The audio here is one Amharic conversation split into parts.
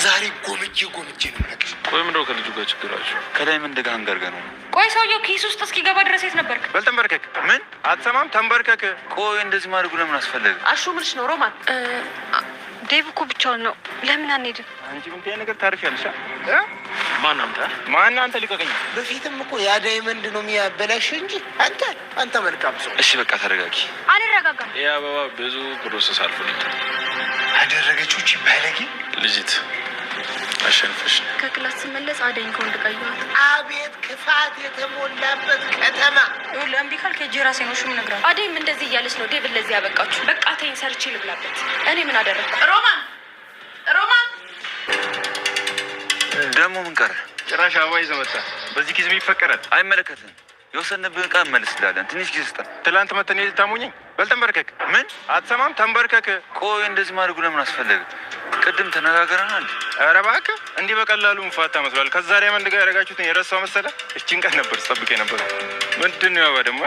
ዛሬ ጎምጄ ነው ማለት ቆይ ምንድነው ከልጁ ጋር ችግራችሁ? ከዳይመንድ ጋር አንጋርገ ነው። ቆይ ሰውየው ኪስ ውስጥ እስኪገባ ድረስ የት ነበርክ? በልተንበርከክ ምን አትሰማም? ተንበርከክ። ቆይ እንደዚህ ማድረጉ ለምን አስፈለገ? አሹ ምንሽ ነው? ሮማን ዴቭ እኮ ብቻውን ነው። ለምን አንሄድም? አንቺ ምን ትያለሽ? ነገር ታርፊያለሽ። ማን አንተ ሊቀቀኝ። በፊትም እኮ ያ ዳይመንድ ነው የሚያበላሽ እንጂ አንተ መልካም ሰው። እሺ በቃ ተረጋጊ። አልረጋጋም። ያ አበባ ብዙ ፕሮሰስ አልፎልታል። አደረገችው እቺ ባለጌ ልጅት አሸንፈሽ ከክላስ ስመለስ አደኝ ከወንድ ጋር ያዩት። አቤት ክፋት የተሞላበት ከተማ። ለምቢ ካልክ ራሴ ነው ሹም ነግራ። አደይም እንደዚህ እያለች ነው ዴቭ ለዚህ ያበቃችሁ። በቃ ተይኝ ሰርቼ ልብላበት። እኔ ምን አደረኩ? ሮማን ደግሞ ምን ቀረ? ጭራሽ አበባ ይዘህ መጣ። በዚህ ጊዜ ይፈቀራል? አይመለከትም። የወሰንብህን ቃል መልስልሃለን። ትንሽ ጊዜ ስጠን። ትላንት መተን ታሙኝኝ። በልተንበርከክ ምን አትሰማም? ተንበርከክ። ቆይ እንደዚህ ማድረጉ ለምን አስፈለገ? ቅድም ተነጋግረናል። ኧረ እባክህ እንዲህ በቀላሉ ምፋታ መስሏል። ከዛ ዳይመንድ ጋር ያደረጋችሁትን የረሳው መሰለህ? እቺን ቀን ነበር ስጠብቅ ነበር። ምንድን ነው ያባ ደግሞ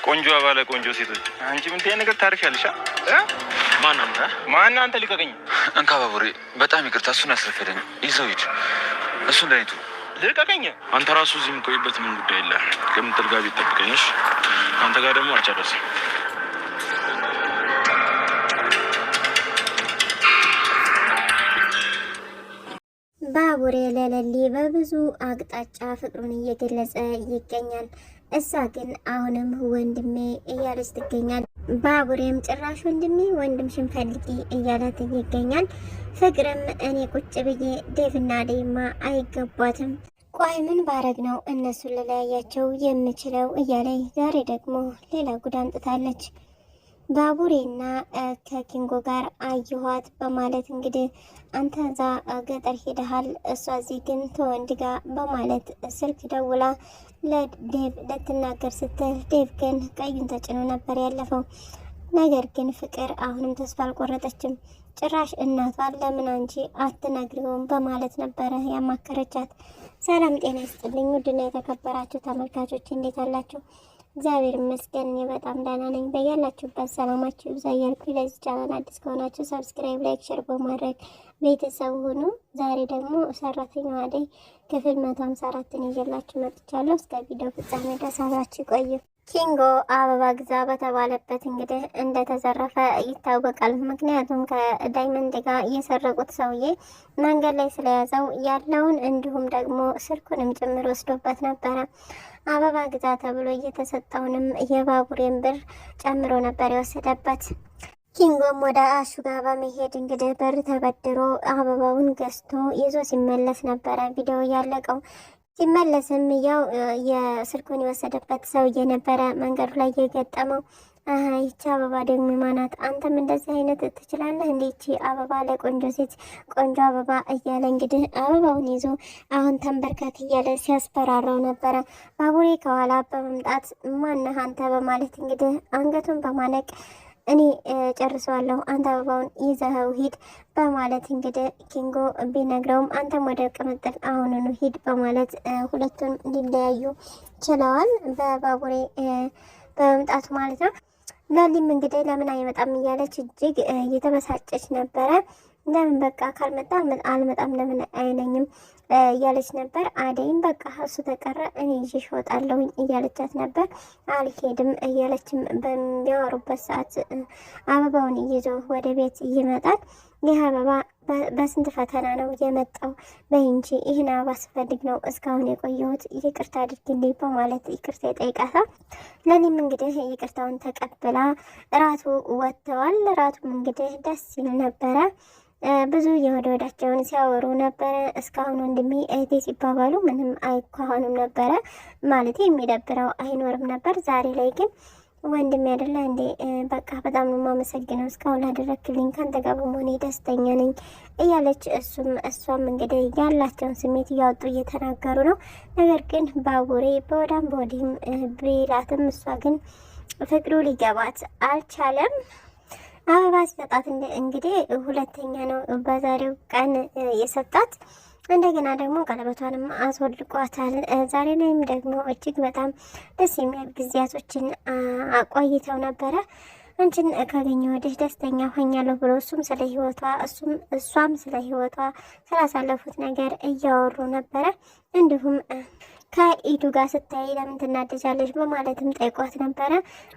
ቆንጆ አባለ ቆንጆ ሴቶች። አንቺ ምን ትያለሽ? ነገር ታርፊያለሽ። ማን አንተ ሊቀቀኝ። እንካ ባቡሬ፣ በጣም ይቅርታ። እሱን ያስረፈደኝ ይዘው ሂድ። እሱን ለኔቱ ልቀቀኝ። አንተ ራሱ እዚህ የምቆይበት ምን ጉዳይ የለ። ከምትል ጋር ቢጠብቀኝሽ አንተ ጋር ደግሞ አልጨረስም። ባቡሬ ለለሊ በብዙ አቅጣጫ ፍቅሩን እየገለጸ ይገኛል። እሷ ግን አሁንም ወንድሜ እያለች ትገኛል። ባቡሬም ጭራሽ ወንድምሽን ፈልጊ እያላት ይገኛል። ፍቅርም እኔ ቁጭ ብዬ ዴቭና አደይማ አይገባትም፣ ቆይ ምን ባረግ ነው እነሱን ልለያያቸው የምችለው እያለኝ ዛሬ ደግሞ ሌላ ጉድ አምጥታለች። ባቡሬና ከኪንጎ ጋር አየኋት በማለት እንግዲህ አንተ እዛ ገጠር ሄደሃል፣ እሷ እዚህ ግን ተወንድ ጋር በማለት ስልክ ደውላ ለዴቭ ልትናገር ስትል ዴቭ ግን ቀዩን ተጭኖ ነበር ያለፈው። ነገር ግን ፍቅር አሁንም ተስፋ አልቆረጠችም። ጭራሽ እናቷን ለምን አንቺ አትነግሪውም በማለት ነበረ ያማከረቻት። ሰላም ጤና ይስጥልኝ ውድና የተከበራችሁ ተመልካቾች እንዴት አላችሁ? እግዚአብሔር ይመስገን እኔ በጣም ደህና ነኝ። በያላችሁበት ሰላማችሁ ይብዛ እያልኩኝ ለዚህ ቻናል አዲስ ከሆናችሁ ሰብስክራይብ፣ ላይክ፣ ሼር በማድረግ ቤተሰብ ሁኑ። ዛሬ ደግሞ ሰራተኛዋ አደይ ክፍል 154ን ይዤላችሁ መጥቻለሁ። እስከ ቪዲዮ ፍጻሜ ድረስ አብራችሁ ቆዩ። ኪንጎ አበባ ግዛ በተባለበት እንግዲህ እንደተዘረፈ ይታወቃል። ምክንያቱም ከዳይመንድ ጋር የሰረቁት ሰውዬ መንገድ ላይ ስለያዘው ያለውን እንዲሁም ደግሞ ስልኩንም ጭምር ወስዶበት ነበረ። አበባ ግዛ ተብሎ እየተሰጠውንም የባቡሬን ብር ጨምሮ ነበር የወሰደበት። ኪንጎም ወደ አሹ ጋር በመሄድ እንግዲህ ብር ተበድሮ አበባውን ገዝቶ ይዞ ሲመለስ ነበረ ቪዲዮ ያለቀው። ሲመለስም ያው የስልኩን የወሰደበት ሰውዬ ነበረ መንገዱ ላይ የገጠመው። ይቺ አበባ ደግሞ ማናት? አንተም እንደዚህ አይነት ትችላለህ እንዴ? ይቺ አበባ ለቆንጆ ሴት ቆንጆ አበባ እያለ እንግዲህ አበባውን ይዞ አሁን ተንበርከክ እያለ ሲያስፈራራው ነበረ። ባቡሬ ከኋላ በመምጣት ማነህ አንተ በማለት እንግዲህ አንገቱን በማነቅ እኔ ጨርሰዋለሁ፣ አንተ አበባውን ይዘኸው ሂድ በማለት እንግዲህ ኪንጎ ቢነግረውም አንተም ወደ ቅምጥል አሁኑኑ ሂድ በማለት ሁለቱን ሊለያዩ ችለዋል። በባቡሬ በመምጣቱ ማለት ነው። ለሊም እንግዲህ ለምን አይመጣም እያለች እጅግ እየተበሳጨች ነበረ። ለምን በቃ ካልመጣ አልመጣም ለምን አይነኝም እያለች ነበር። አደይም በቃ እሱ ተቀረ እኔ ይዤሽ እወጣለሁኝ እያለቻት ነበር። አልሄድም እያለችም በሚያወሩበት ሰዓት አበባውን ይዞ ወደ ቤት ይመጣል። ይህ አበባ በስንት ፈተና ነው የመጣው፣ በእንጂ ይህን አበባ ስፈልግ ነው እስካሁን የቆየሁት፣ ይቅርታ አድርግልኝ በማለት ይቅርታ ይጠይቃታል። ለኔም እንግዲህ ይቅርታውን ተቀብላ እራቱ ወጥተዋል። እራቱም እንግዲህ ደስ ይል ነበረ። ብዙ የወዳቸውን ሲያወሩ ነበረ። እስካሁን ወንድሜ እህቴ ሲባባሉ ምንም አይኳኋኑም ነበረ፣ ማለት የሚደብረው አይኖርም ነበር። ዛሬ ላይ ግን ወንድሜ አይደለ እንዴ በቃ በጣም ነው የማመሰግነው እስካሁን ላደረክልኝ፣ ካንተ ጋር በመሆኔ ደስተኛ ነኝ እያለች እሷም እንግዲህ ያላቸውን ስሜት እያወጡ እየተናገሩ ነው። ነገር ግን ባቡሬ በወዳም በወዲህም ቢላትም እሷ ግን ፍቅሩ ሊገባት አልቻለም። አበባ ሲሰጣት እንግዲህ ሁለተኛ ነው በዛሬው ቀን የሰጣት። እንደገና ደግሞ ቀለበቷንም አስወልቋታል። ዛሬ ላይም ደግሞ እጅግ በጣም ደስ የሚል ጊዜያቶችን አቆይተው ነበረ። አንቺን ካገኘ ወዲህ ደስተኛ ሆኛለሁ ብሎ እሱም ስለ ህይወቷ እሷም ስለ ህይወቷ ስላሳለፉት ነገር እያወሩ ነበረ። እንዲሁም ከኢዱ ጋር ስታይ ለምን ትናደጃለች በማለትም ጠይቋት ነበረ።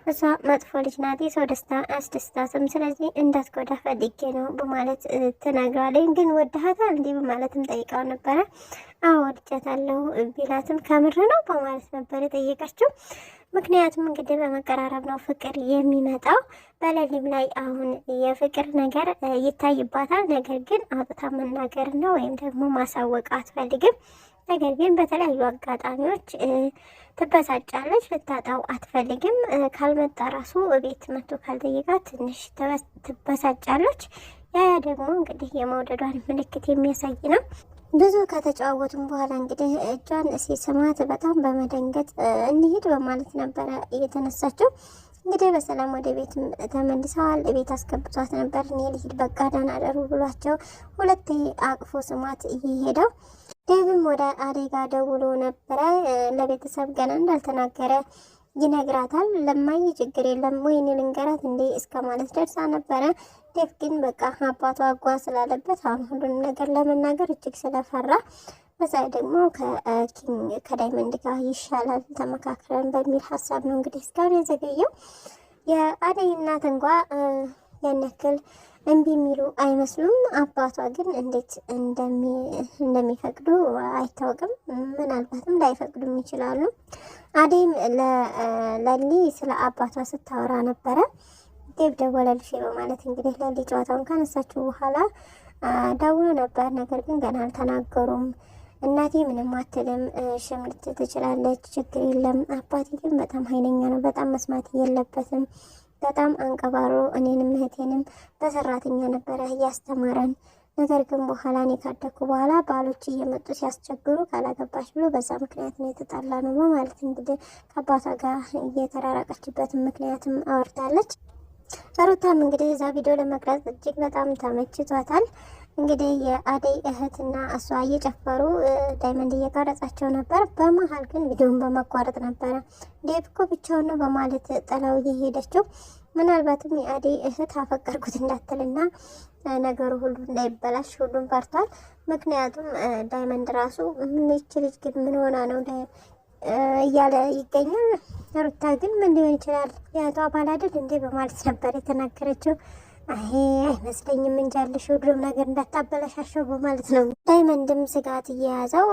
እሷ መጥፎ ልጅ ናት፣ የሰው ደስታ አስደስታትም፣ ስለዚህ እንዳትጎዳ ፈልጌ ነው በማለት ትነግረዋለች። ግን ወድሃታል እንዲህ በማለትም ጠይቃው ነበረ። አዎ ወድጃታለሁ ቢላትም ከምር ነው በማለት ነበር የጠየቀችው። ምክንያቱም እንግዲህ በመቀራረብ ነው ፍቅር የሚመጣው። በሌሊም ላይ አሁን የፍቅር ነገር ይታይባታል። ነገር ግን አውጥታ መናገር ነው ወይም ደግሞ ማሳወቅ አትፈልግም። ነገር ግን በተለያዩ አጋጣሚዎች ትበሳጫለች፣ ልታጣው አትፈልግም። ካልመጣ ራሱ ቤት መቶ ካልጠየቃት ትንሽ ትበሳጫለች። ያ ደግሞ እንግዲህ የመውደዷን ምልክት የሚያሳይ ነው። ብዙ ከተጫወቱም በኋላ እንግዲህ እጇን ሲስማት በጣም በመደንገጥ እንሂድ በማለት ነበረ እየተነሳችው። እንግዲህ በሰላም ወደ ቤት ተመልሰዋል። ቤት አስገብቷት ነበር። እኔ ልሂድ በቃ ደህና ደሩ ብሏቸው ሁለቴ አቅፎ ስሟት እየሄደው ዴቭም ወደ አደጋ ደውሎ ነበረ። ለቤተሰብ ገና እንዳልተናገረ ይነግራታል። ለማይ ችግር የለም ወይኔ ልንገራት እንዴ እስከ ማለት ደርሳ ነበረ። ዴቭ ግን በቃ አባቷ አጓ ስላለበት አሁን ሁሉንም ነገር ለመናገር እጅግ ስለፈራ በዛ ደግሞ ከዳይመንድ ጋር ይሻላል ተመካክረን በሚል ሀሳብ ነው እንግዲህ እስካሁን ያዘገየው። የአደይ እናት እንኳ ያን ያክል እምቢ የሚሉ አይመስሉም። አባቷ ግን እንዴት እንደሚፈቅዱ አይታወቅም። ምናልባትም ላይፈቅዱም ይችላሉ። አደይም ለሊ ስለ አባቷ ስታወራ ነበረ። ዴቭ ደወለልሽ በማለት እንግዲህ ለሊ ጨዋታውን ካነሳችው በኋላ ደውሎ ነበር። ነገር ግን ገና አልተናገሩም። እናቴ ምንም አትልም፣ ሽምልት ትችላለች፣ ችግር የለም። አባቴ ግን በጣም ኃይለኛ ነው፣ በጣም መስማት የለበትም። በጣም አንቀባሮ እኔንም እህቴንም በሰራተኛ ነበረ እያስተማረን። ነገር ግን በኋላ እኔ ካደኩ በኋላ ባሎች እየመጡ ሲያስቸግሩ ካላገባች ብሎ በዛ ምክንያት ነው የተጣላ ነው በማለት እንግዲህ ከአባቷ ጋር እየተራራቀችበትን ምክንያትም አወርታለች። ሩታም እንግዲህ እዛ ቪዲዮ ለመቅረጽ እጅግ በጣም ተመችቷታል። እንግዲህ የአደይ እህትና እሷ እየጨፈሩ ዳይመንድ እየቀረጻቸው ነበር። በመሀል ግን ቪዲዮን በማቋረጥ ነበረ ዴቭ እኮ ብቻውን ነው በማለት ጥላው እየሄደችው። ምናልባትም የአደይ እህት አፈቀርኩት እንዳትልና ነገሩ ሁሉ እንዳይበላሽ ሁሉም ፈርቷል። ምክንያቱም ዳይመንድ ራሱ ይች ልጅ ግን ምን ሆና ነው እያለ ይገኛል። ሩታ ግን ምን ሊሆን ይችላል የእህቷ ባል አይደል እንዴ በማለት ነበር የተናገረችው። አይመስለኝም እንጃልሽ ሁሉም ነገር እንዳታበላሻሸው በማለት ነው። ዳይመንድም ስጋት እየያዘው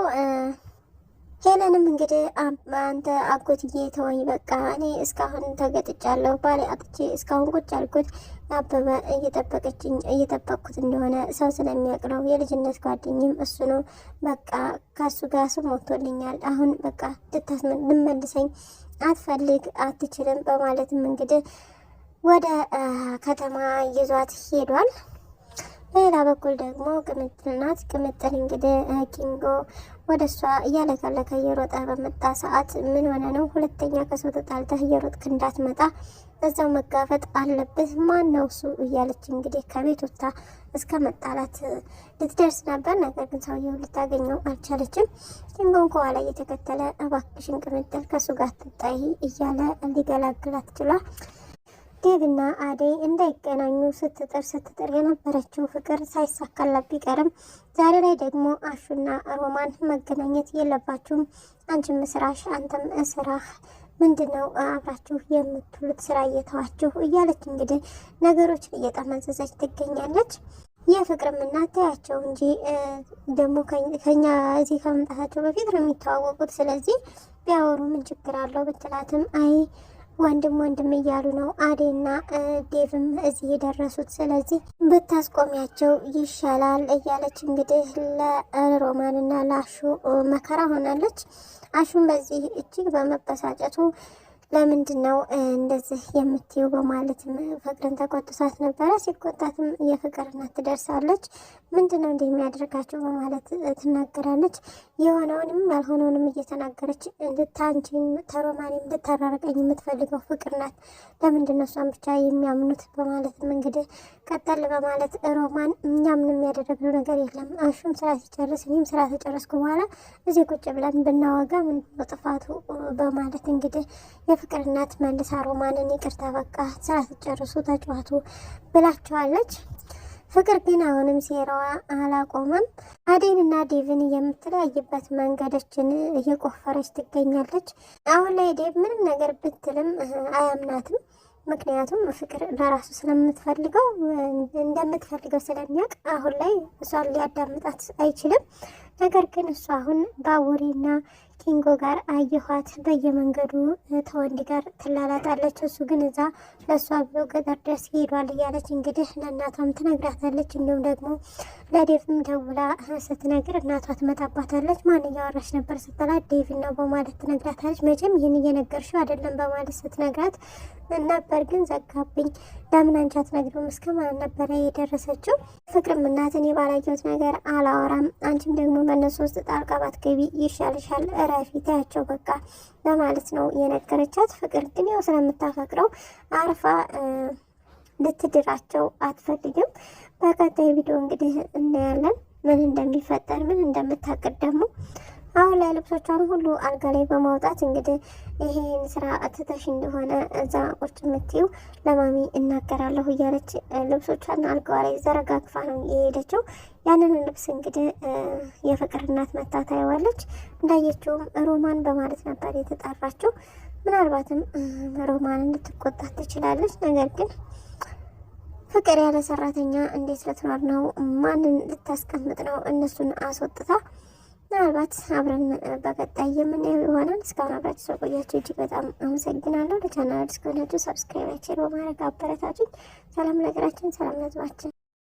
ሄለንም እንግዲህ አንተ አጎትዬ ተወኝ በቃ እኔ እስካሁን ተገጥጫለሁ፣ ባሌ አጥቼ እስካሁን ቁጭ አልኩት። አበበ እየጠበቅኩት እንደሆነ ሰው ስለሚያውቅ ነው። የልጅነት ጓደኝም እሱ ነው። በቃ ከሱ ጋር ስም ሞቶልኛል። አሁን በቃ ልመልሰኝ አትፈልግ አትችልም በማለትም እንግዲህ ወደ ከተማ ይዟት ሄዷል። በሌላ በኩል ደግሞ ቅምጥል ናት። ቅምጥል እንግዲህ ኪንጎ ወደ እሷ እያለከለከ እየሮጠ በመጣ ሰዓት ምን ሆነ ነው ሁለተኛ ከሰው ተጣልተህ እየሮጥክ እንዳትመጣ እዛው መጋፈጥ አለብህ፣ ማን ነው እሱ እያለች እንግዲህ ከቤት ወጥታ እስከ መጣላት ልትደርስ ነበር። ነገር ግን ሰውየው ልታገኘው አልቻለችም። ኪንጎን ከኋላ እየተከተለ እባክሽን ቅምጥል ከእሱ ጋር ትጣይ እያለ ሊገላግላት ችሏል። ዴቭና አደይ እንዳይገናኙ ስትጥር የነበረችው ፍቅር ሳይሳካላት ቢቀርም ዛሬ ላይ ደግሞ አሹና ሮማን መገናኘት የለባችሁም፣ አንቺም ስራሽ አንተም ስራህ ምንድነው አብራችሁ የምትሉት ስራ እየተዋችሁ እያለች እንግዲህ ነገሮችን እየጠመዘዘች ትገኛለች። የፍቅርም እናት ታያቸው እንጂ ደግሞ ከኛ እዚህ ከመምጣታቸው በፊት ነው የሚተዋወቁት። ስለዚህ ቢያወሩ ምን ችግር አለው ብትላትም አይ ወንድም እያሉ ነው አዴና ዴቭም እዚህ የደረሱት፣ ስለዚህ ብታስቆሚያቸው ይሻላል እያለች እንግዲህ ለሮማንና ለአሹ መከራ ሆናለች። አሹን በዚህ እጅግ በመበሳጨቱ ለምንድን ነው እንደዚህ የምትይው በማለትም ፍቅርን ተቆጥቷት ነበረ። ሲቆጣትም የፍቅር እናት ትደርሳለች። ምንድን ነው እንደሚያደርጋቸው በማለት ትናገራለች። የሆነውንም ያልሆነውንም እየተናገረች እንድታንቺን ተሮማን እንድታራርቀኝ የምትፈልገው ፍቅር ናት፣ ለምንድን ነው እሷን ብቻ የሚያምኑት በማለትም እንግዲህ ቀጠል በማለት ሮማን እኛ ምንም ያደረግነው ነገር የለም፣ አሹም ስራ ሲጨርስ እኔም ስራ ተጨረስኩ በኋላ እዚህ ቁጭ ብለን ብናወጋ ምንድን ነው ጥፋቱ በማለት እንግዲህ የፍቅር እናት መልሳ ሮማንን ይቅርታ በቃ ስላትጨርሱ ተጫዋቱ ብላቸዋለች። ፍቅር ግን አሁንም ሴራዋ አላቆመም። አዴንና ዴቭን የምትለያይበት መንገዶችን እየቆፈረች ትገኛለች። አሁን ላይ ዴቭ ምንም ነገር ብትልም አያምናትም። ምክንያቱም ፍቅር ለራሱ ስለምትፈልገው እንደምትፈልገው ስለሚያውቅ አሁን ላይ እሷን ሊያዳምጣት አይችልም። ነገር ግን እሷ አሁን ባቡሬና ኪንጎ ጋር አየኋት በየመንገዱ ተወንድ ጋር ትላላጣለች። እሱ ግን እዛ ለእሷ ብሎ ገጠር ድረስ ሄዷል እያለች እንግዲህ ለእናቷም ትነግራታለች። እንዲሁም ደግሞ ለዴቭም ደውላ ስትነግር እናቷ ትመጣባታለች። ማን እያወራች ነበር ስትላት ዴቭን ነው በማለት ትነግራታለች። መቼም ይህን እየነገርሽው አይደለም በማለት ስትነግራት ነበር ግን ዘጋብኝ። ለምን አንቺ አትነግሪውም? እስከ ማለት ነበረ የደረሰችው። ፍቅርም እናትን የባላየሁት ነገር አላወራም፣ አንቺም ደግሞ በእነሱ ውስጥ ጣልቃ ባትገቢ ይሻልሻል፣ እረፊ ተያቸው በቃ በማለት ነው የነገረቻት። ፍቅር ግን ያው ስለምታፈቅረው አርፋ ልትድራቸው አትፈልግም። በቀጣይ ቪዲዮ እንግዲህ እናያለን ምን እንደሚፈጠር ምን እንደምታቅድ ደግሞ አሁን ላይ ልብሶቿን ሁሉ አልጋ ላይ በማውጣት እንግዲህ ይሄን ስራ አትተሽ እንደሆነ እዛ ቁጭ የምትይው ለማሚ እናገራለሁ እያለች ልብሶቿን አልጋዋ ላይ ዘረጋግፋ ነው የሄደችው። ያንን ልብስ እንግዲህ የፍቅር እናት መታ ታየዋለች። እንዳየችውም ሮማን በማለት ነበር የተጣራችው። ምናልባትም ሮማን ልትቆጣት ትችላለች። ነገር ግን ፍቅር ያለ ሰራተኛ እንዴት ልትኖር ነው? ማንን ልታስቀምጥ ነው? እነሱን አስወጥታ ምናልባት አብረን በቀጣይ የምናየው ይሆናል። እስካሁን አብራችሁ ስለቆያችሁ እጅግ በጣም አመሰግናለሁ። ለቻናል አዲስ ከሆናችሁ ሰብስክራይብ በማድረግ አበረታቱኝ። ሰላም ለሀገራችን፣ ሰላም ለሕዝባችን።